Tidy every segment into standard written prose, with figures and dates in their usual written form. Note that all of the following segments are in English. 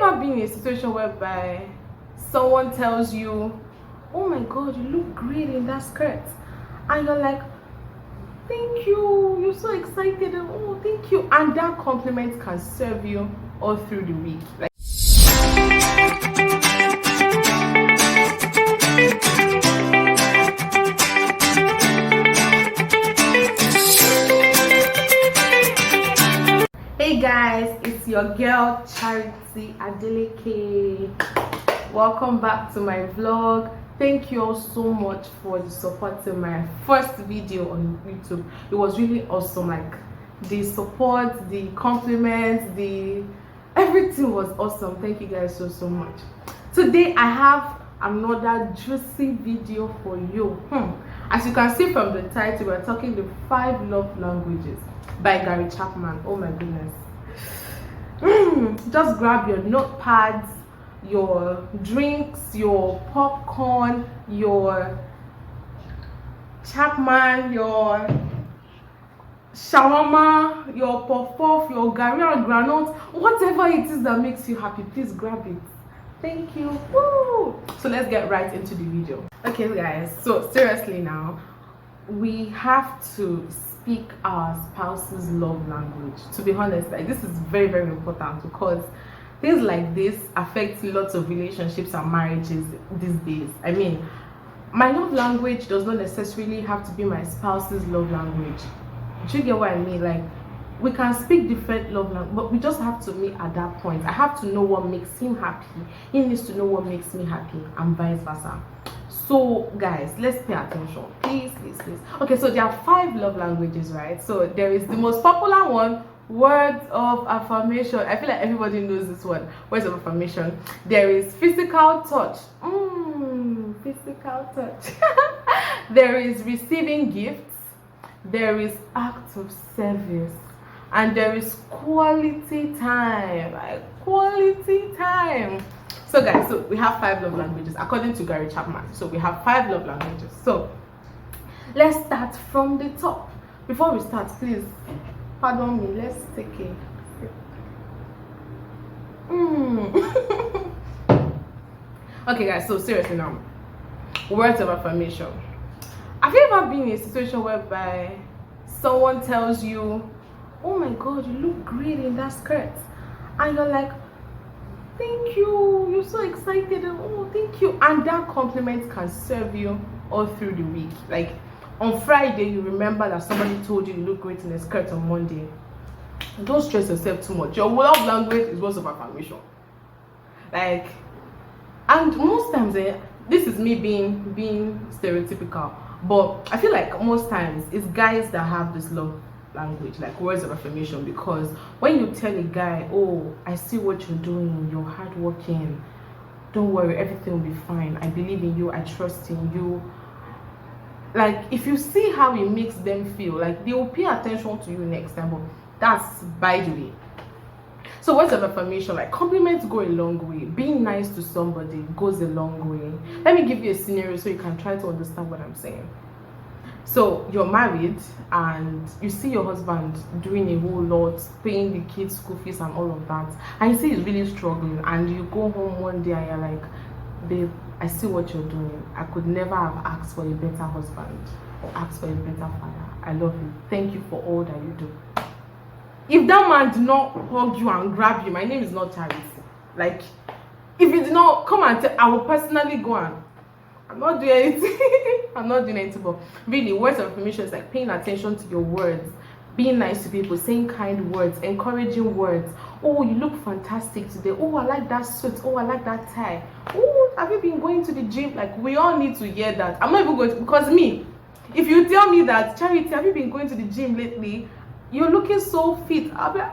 you ever been in a situation whereby someone tells you, oh my god, you look great in that skirt, and you're like, thank you, you're so excited, and oh thank you, and that compliment can serve you all through the week. Like, hey guys, it's your girl Charity Adeleke. Welcome back to my vlog. Thank you all so much for the support to my first video on YouTube. It was really awesome. Like, the support, the compliments, everything was awesome. Thank you guys so much. Today I have another juicy video for you. As you can see from the title, we're talking the 5 love languages by Gary Chapman. Oh my goodness. Just grab your notepads, your drinks, your popcorn, your Chapman, your shawarma, your puff-puff, your Gary and granite, whatever it is that makes you happy, please grab it. Thank you. Woo! So let's get right into the video. Okay guys, so seriously now, we have to speak our spouse's love language. To be honest, like, this is very important, because things like this affect lots of relationships and marriages these days. I mean, my love language does not necessarily have to be my spouse's love language. Do you get what I mean? Like, we can speak different love language, but we just have to meet at that point. I have to know what makes him happy, he needs to know what makes me happy, and vice versa. So guys, let's pay attention, please. Okay, so there are 5 love languages, right? So there is the most popular one, words of affirmation. I feel like everybody knows this one, words of affirmation. There is physical touch. Physical touch. There is receiving gifts. There is acts of service, and there is quality time. Like, quality time. So guys, so we have 5 love languages according to Gary Chapman. So we have 5 love languages. So let's start from the top. Before we start, please pardon me, let's take a Okay guys, so seriously now, words of affirmation. Have you ever been in a situation whereby someone tells you, oh my god, you look great in that skirt, and you're like, thank you, you're so excited, and oh thank you, and that compliment can serve you all through the week. Like, on Friday you remember that somebody told you look great in a skirt on Monday. Don't stress yourself too much. Your love language is words of affirmation. Like, and most times this is me being stereotypical, but I feel like most times it's guys that have this love language, like words of affirmation, because when you tell a guy, oh, I see what you're doing, you're hardworking, don't worry, everything will be fine, I believe in you, I trust in you, like, if you see how it makes them feel, like, they will pay attention to you next time. But that's by the way. So words of affirmation, like, compliments go a long way. Being nice to somebody goes a long way. Let me give you a scenario so you can try to understand what I'm saying. So you're married and you see your husband doing a whole lot, paying the kids' school fees and all of that, and you see he's really struggling, and you go home one day and you're like, babe, I see what you're doing. I could never have asked for a better husband or asked for a better father. I love you. Thank you for all that you do. If that man did not hug you and grab you, my name is not Charity. Like, if he did not come and tell, I will personally go and I'm not doing anything. I'm not doing anything. But really, words of affirmation is like paying attention to your words, being nice to people, saying kind words, encouraging words. Oh, you look fantastic today. Oh, I like that suit. Oh, I like that tie. Oh, have you been going to the gym? Like, we all need to hear that. I'm not even going to, because me, if you tell me that, Charity, have you been going to the gym lately? You're looking so fit. I'll be like,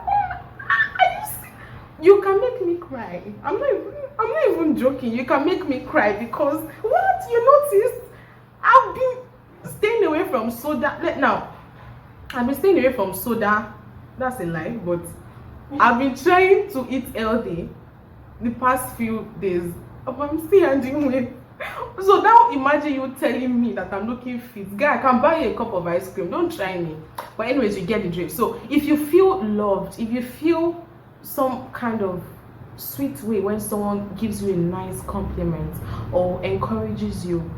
you can make me cry. I'm not even joking. You can make me cry, because what? You noticed I've been staying away from soda. Now, I've been staying away from soda. That's a lie, but I've been trying to eat healthy the past few days. I'm still handling weight. So now imagine you telling me that I'm looking fit. Guy, I can buy you a cup of ice cream. Don't try me. But anyways, you get the drift. So if you feel loved, if you feel some kind of sweet way when someone gives you a nice compliment or encourages you.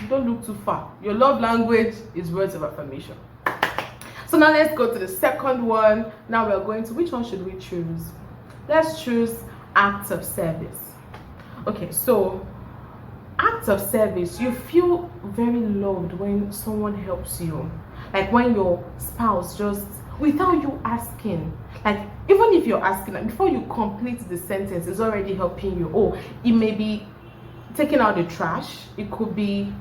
Don't look too far. Your love language is words of affirmation. So now let's go to the second one. Now we're going to, which one should we choose? Let's choose acts of service. Okay, so acts of service, you feel very loved when someone helps you. Like when your spouse just, without you asking, like even if you're asking, like before you complete the sentence, is already helping you. Oh, it may be taking out the trash. It could be,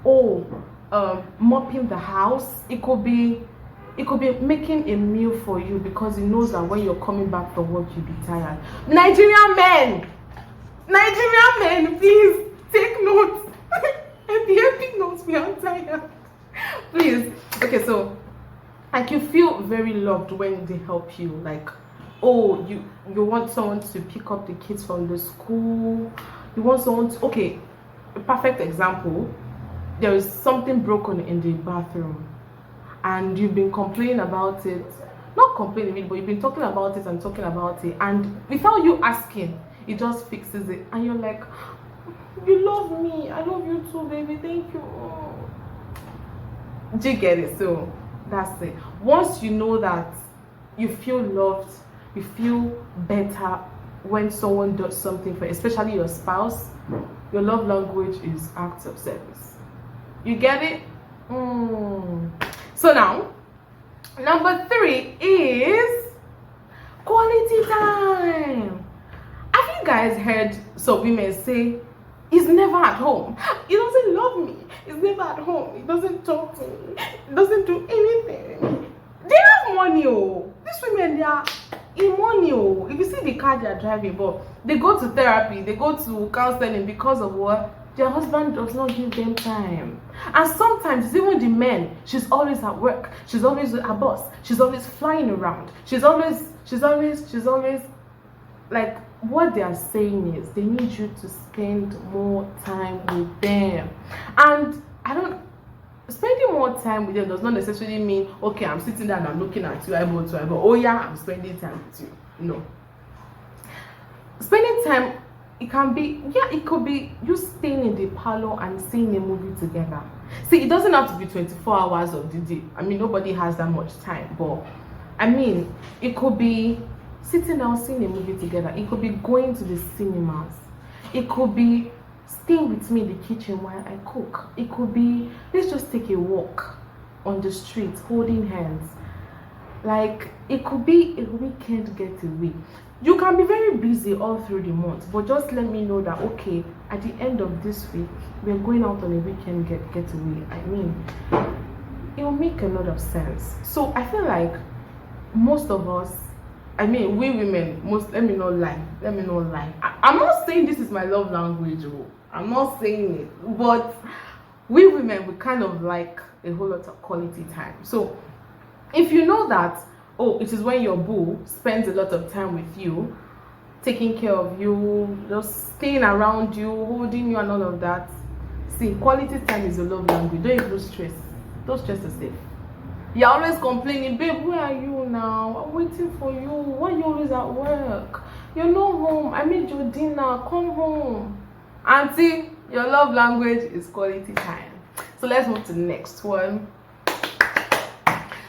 mopping the house. It could be making a meal for you because he knows that when you're coming back from work, you'll be tired. Nigerian men, please take notes. And the epic notes, we are tired. Please. Okay, so like you feel very loved when they help you. Like, oh, you want someone to pick up the kids from the school. You want someone to, okay, a perfect example. There is something broken in the bathroom and you've been complaining about it. Not complaining, but you've been talking about it, and without you asking, it just fixes it. And you're like, you love me, I love you too, baby, thank you. Do you get it? So that's it. Once you know that you feel loved, you feel better when someone does something for you, especially your spouse, your love language is acts of service. You get it? So now, number 3 is quality time. Have you guys heard some women say, he's never at home, he doesn't love me, he's never at home, he doesn't talk to me, he doesn't do anything? They have money, oh. These women, they are in money, oh. If you see the car they are driving, but they go to therapy, they go to counseling because of what? Their husband does not give them time. And sometimes even the men, she's always at work, she's always with her boss, she's always flying around, she's always like, what they are saying is they need you to spend more time with them. And spending more time with them does not necessarily mean, okay, I'm sitting down and I'm looking at you eyeball to eyeball, oh yeah, I'm spending time with you. No. Spending time, it can be, yeah, it could be you staying in the parlor and seeing a movie together. See, it doesn't have to be 24 hours of the day. I mean, nobody has that much time, but I mean, it could be sitting down seeing a movie together. It could be going to the cinemas. It could be staying with me in the kitchen while I cook. It could be, let's just take a walk on the street holding hands. Like, it could be a weekend getaway. You can be very busy all through the month, but just let me know that, okay, at the end of this week, we're going out on a weekend getaway. I mean, it will make a lot of sense. So I feel like most of us, I mean, we women, let me not lie. I'm not saying this is my love language, I'm not saying it, but we women, we kind of like a whole lot of quality time. So if you know that, oh, it is when your boo spends a lot of time with you, taking care of you, just staying around you, holding you and all of that, see, quality time is a love language. Don't even stress. Don't stress yourself. You're always complaining, babe, where are you now? I'm waiting for you. Why are you always at work? You're not home. I made your dinner. Come home. Auntie, your love language is quality time. So let's move to the next one.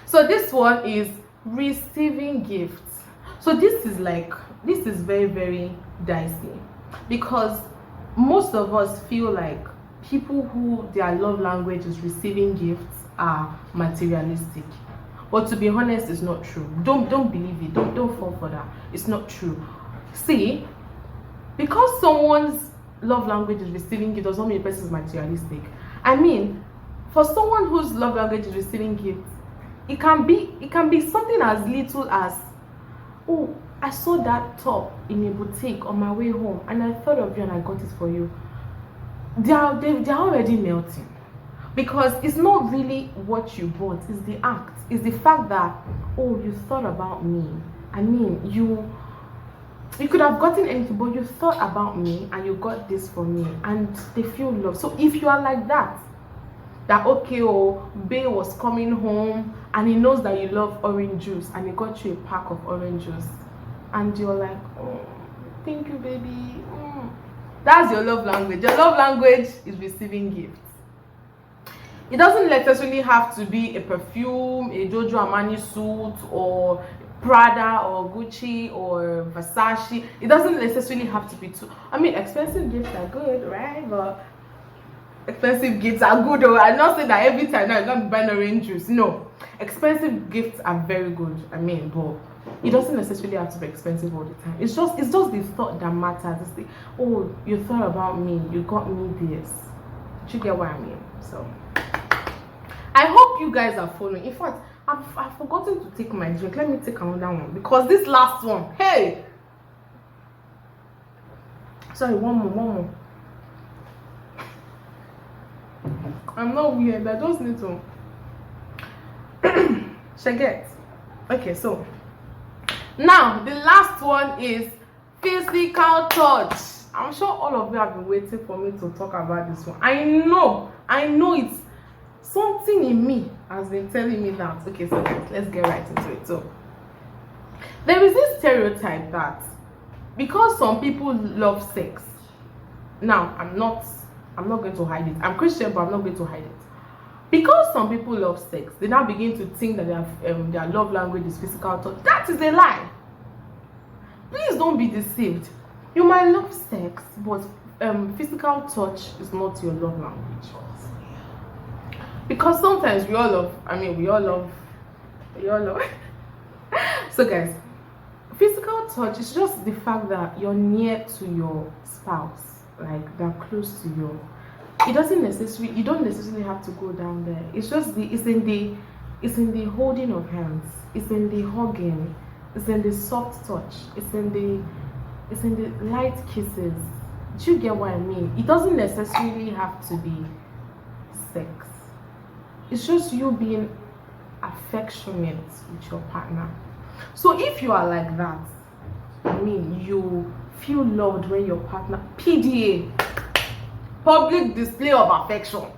So this one is receiving gifts. So this is very, very dicey, because most of us feel like people who their love language is receiving gifts are materialistic. But to be honest, it's not true. Don't believe it. Don't fall for that. It's not true. See, because someone's love language is receiving gifts does not mean the person is materialistic. I mean, for someone whose love language is receiving gifts, it can be something as little as, oh, I saw that top in a boutique on my way home and I thought of you and I got it for you. They're already melting. Because it's not really what you bought, it's the act. It's the fact that, oh, you thought about me. I mean, you could have gotten anything, but you thought about me and you got this for me, and they feel love. So if you are like that okay, oh, Bay was coming home and he knows that you love orange juice and he got you a pack of orange juice, and you're like, oh, thank you, baby. That's your love language. Your love language is receiving gifts. It doesn't necessarily have to be a perfume, a Giorgio Armani suit, or Prada or Gucci or Versace. It doesn't necessarily have to be too. I mean, expensive gifts are good, right? But expensive gifts are good. Or I'm not saying that every time now you're gonna be buying orange juice. No, expensive gifts are very good. I mean, but it doesn't necessarily have to be expensive all the time. It's just the thought that matters. It's the, oh, you thought about me, you got me this. Do you get what I mean? So I hope you guys are following. In fact, I've forgotten to take my drink. Let me take another one because this last one, hey, sorry, one more. I'm not weird. I just need to forget. Okay, so now the last one is physical touch. I'm sure all of you have been waiting for me to talk about this one. I know it's something in me has been telling me that. Okay, so guys, let's get right into it. So there is this stereotype that because some people love sex, now I'm not going to hide it. I'm Christian, but I'm not going to hide it. Because some people love sex, they now begin to think that their love language is physical touch. That is a lie. Please don't be deceived. You might love sex, but physical touch is not your love language. Because sometimes we all love. So guys, physical touch is just the fact that you're near to your spouse, like they're close to you. You don't necessarily have to go down there. It's in the holding of hands, it's in the hugging, it's in the soft touch, it's in the light kisses. Do you get what I mean? It doesn't necessarily have to be sex. It's just you being affectionate with your partner. So if you are like that, I mean, you feel loved when your partner, PDA, public display of affection,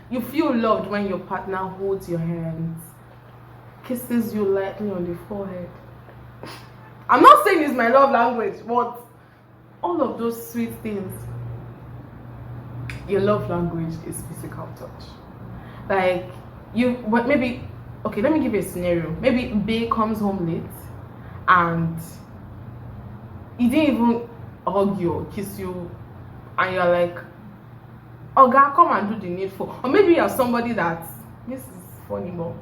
you feel loved when your partner holds your hands, kisses you lightly on the forehead. I'm not saying it's my love language, but all of those sweet things, your love language is physical touch. Like maybe, okay, let me give you a scenario. Maybe bae comes home late and he didn't even hug you or kiss you, and you're like, oh God, come and do the needful. Or maybe you're somebody that, this is funny, but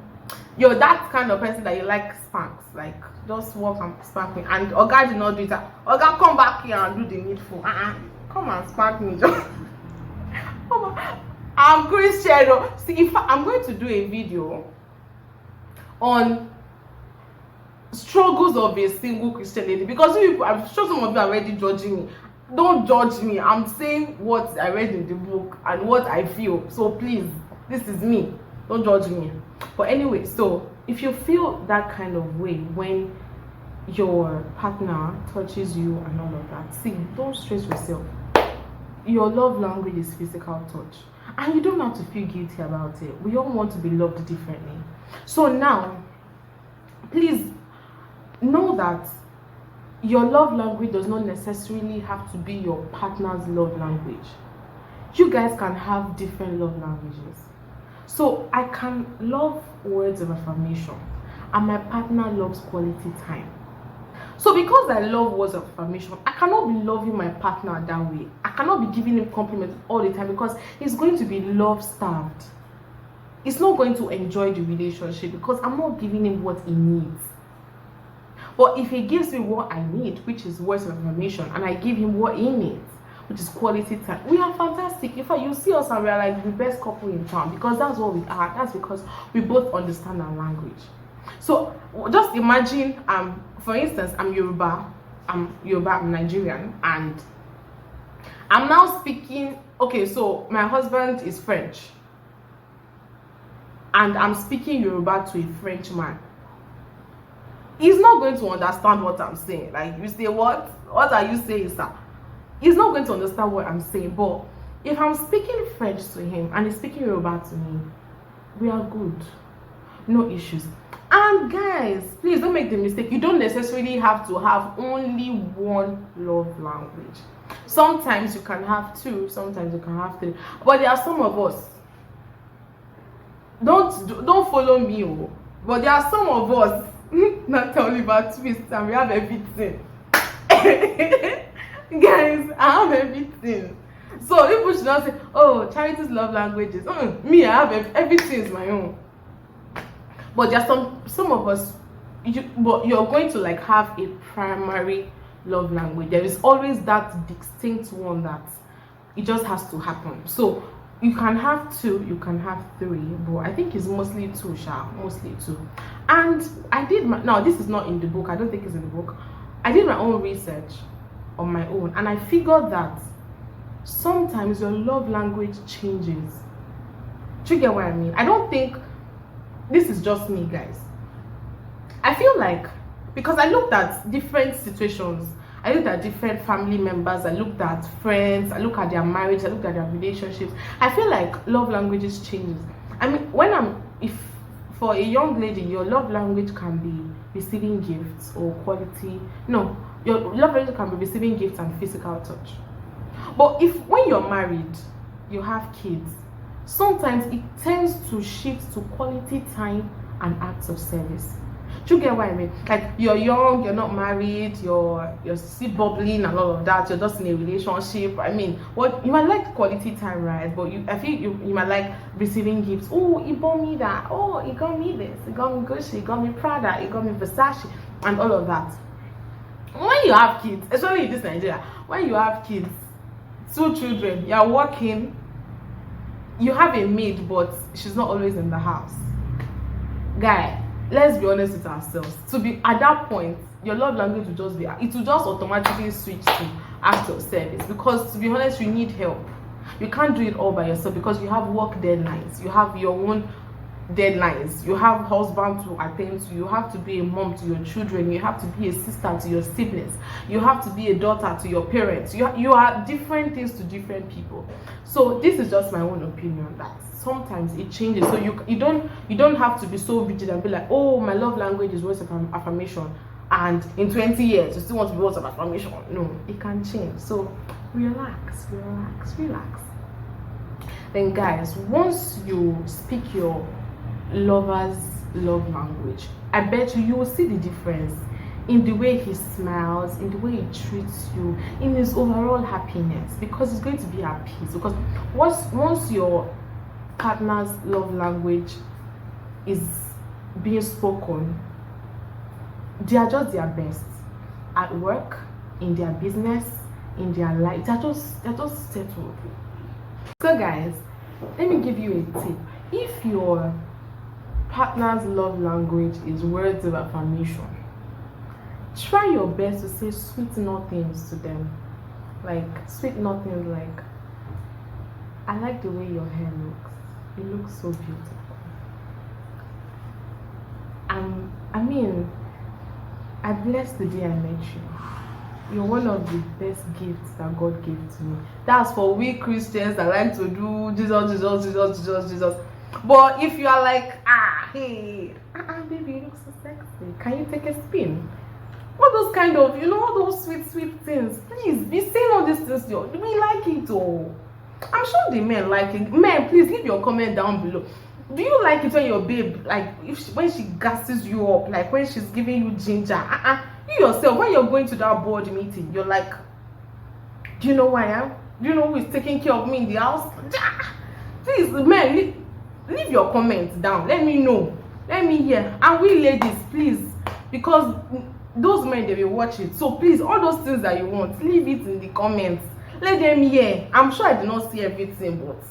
you're that kind of person that you like spanks, like just walk and spank me, and oh God did not do it. Oh God, come back here and do the needful. Come and spank me. Come on. I'm Christian. See, if I'm going to do a video on struggles of a single Christian lady, because I'm sure some of you are already judging me. Don't judge me. I'm saying what I read in the book and what I feel. So please, this is me. Don't judge me. But anyway, so if you feel that kind of way when your partner touches you and all of that, see, don't stress yourself. Your love language is physical touch, and you don't have to feel guilty about it. We all want to be loved differently. So now, please know that your love language does not necessarily have to be your partner's love language. You guys can have different love languages. So I can love words of affirmation, and my partner loves quality time. So because I love words of affirmation, I cannot be loving my partner that way. I cannot be giving him compliments all the time, because he's going to be love-starved. He's not going to enjoy the relationship because I'm not giving him what he needs. But if he gives me what I need, which is words of affirmation, and I give him what he needs, which is quality time, we are fantastic. In fact, you see us and we are like the best couple in town, because that's what we are. That's because we both understand our language. So just imagine, for instance, I'm Yoruba, I'm Nigerian, and I'm now speaking, okay, so my husband is French, and I'm speaking Yoruba to a French man. He's not going to understand what I'm saying. Like, you say, what are you saying, sir? He's not going to understand what I'm saying. But if I'm speaking French to him and he's speaking Yoruba to me, we are good. No issues. And guys, please don't make the mistake. You don't necessarily have to have only one love language. Sometimes you can have two, sometimes you can have three. But there are some of us, don't follow me, oh, but there are some of us, not Oliver Twist, and we have everything. Guys, I have everything. So people should not say, oh, Charity's love languages. Me, I have everything is my own. But there are some of us, but you're going to like have a primary love language. There is always that distinct one that it just has to happen. So you can have two, you can have three, but I think it's mostly two, mostly two. And I did now this is not in the book, I don't think it's in the book. I did my own research on my own, and I figured that sometimes your love language changes. Do you get what I mean? I don't think this is just me, guys. I feel like, because I looked at different situations, I looked at different family members, I looked at friends, I looked at their marriage, I looked at their relationships. I feel like love languages changes. I mean, if for a young lady, your love language can be receiving gifts or quality. No, your love language can be receiving gifts and physical touch. But when you're married, you have kids, sometimes it tends to shift to quality time and acts of service. Do you get what I mean? Like, you're young, you're not married, you're still bubbling and all of that, you're just in a relationship. I mean, what you might like quality time, right? But I feel you might like receiving gifts. Oh, he bought me that. Oh, he got me this. He got me Gucci. He got me Prada. He got me Versace, and all of that. When you have kids, especially in this Nigeria, when you have kids, 2 children, you're working, you have a maid, but she's not always in the house. Guy, let's be honest with ourselves. To be at that point, your love language will just be, it will just automatically switch to act of service, because to be honest, you need help. You can't do it all by yourself, because you have work deadlines, you have your own deadlines, you have husband to attend to, you have to be a mom to your children, you have to be a sister to your siblings, you have to be a daughter to your parents. You are different things to different people. So this is just my own opinion, that sometimes it changes. So you don't have to be so rigid and be like, oh, my love language is words of affirmation, and in 20 years you still want to be words of affirmation. No, it can change. So relax. Then guys, once you speak your lover's love language, I bet you will see the difference in the way he smiles, in the way he treats you, in his overall happiness, because it's going to be at peace. Because once your partner's love language is being spoken, they are just their best at work, in their business, in their life. They're just settled. So guys, let me give you a tip. If your partner's love language is words of affirmation, try your best to say sweet nothings to them. Like sweet nothings like, I like the way your hair looks. It looks so beautiful. I mean, I blessed the day I met you. You're one of the best gifts that God gave to me. That's for we Christians that like to do Jesus. But if you are like, baby, you look so sexy, can you take a spin? All those kind of, all those sweet things. Please be saying all these things. Do we like it? Oh, I'm sure the men like it. Men, please leave your comment down below. Do you like it when your babe, like, when she gasses you up, like when she's giving you ginger? You yourself, when you're going to that board meeting, you're like, do you know who I am? Do you know who is taking care of me in the house? Please, men, leave your comments down. Let me know. Let me hear. And we ladies, please, because those men, they will watch it. So please, all those things that you want, leave it in the comments. Let them hear. I'm sure I did not see everything, but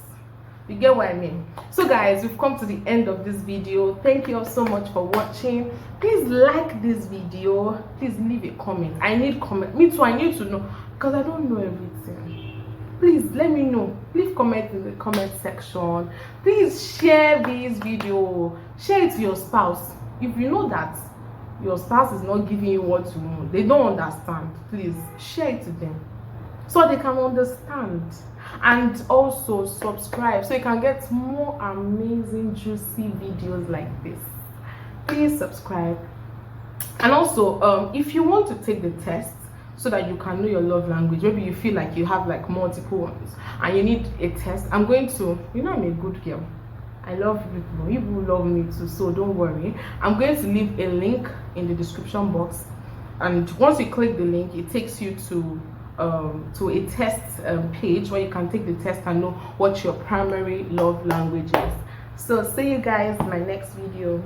you get what I mean. So guys, we've come to the end of this video. Thank you all so much for watching. Please like this video. Please leave a comment. I need comment. Me too, I need to know, because I don't know everything. Please let me know. Leave comment in the comment section. Please share this video. Share it to your spouse. If you know that your spouse is not giving you what you want, they don't understand, please share it to them so they can understand. And also subscribe so you can get more amazing juicy videos like this. please subscribe. And also if you want to take the test so that you can know your love language, maybe you feel like you have like multiple ones and you need a test, I'm going to, you know, I'm a good girl, I love people, you love me too, so don't worry. I'm going to leave a link in the description box, and once you click the link, it takes you to a test page where you can take the test and know what your primary love language is. So see you guys in my next video.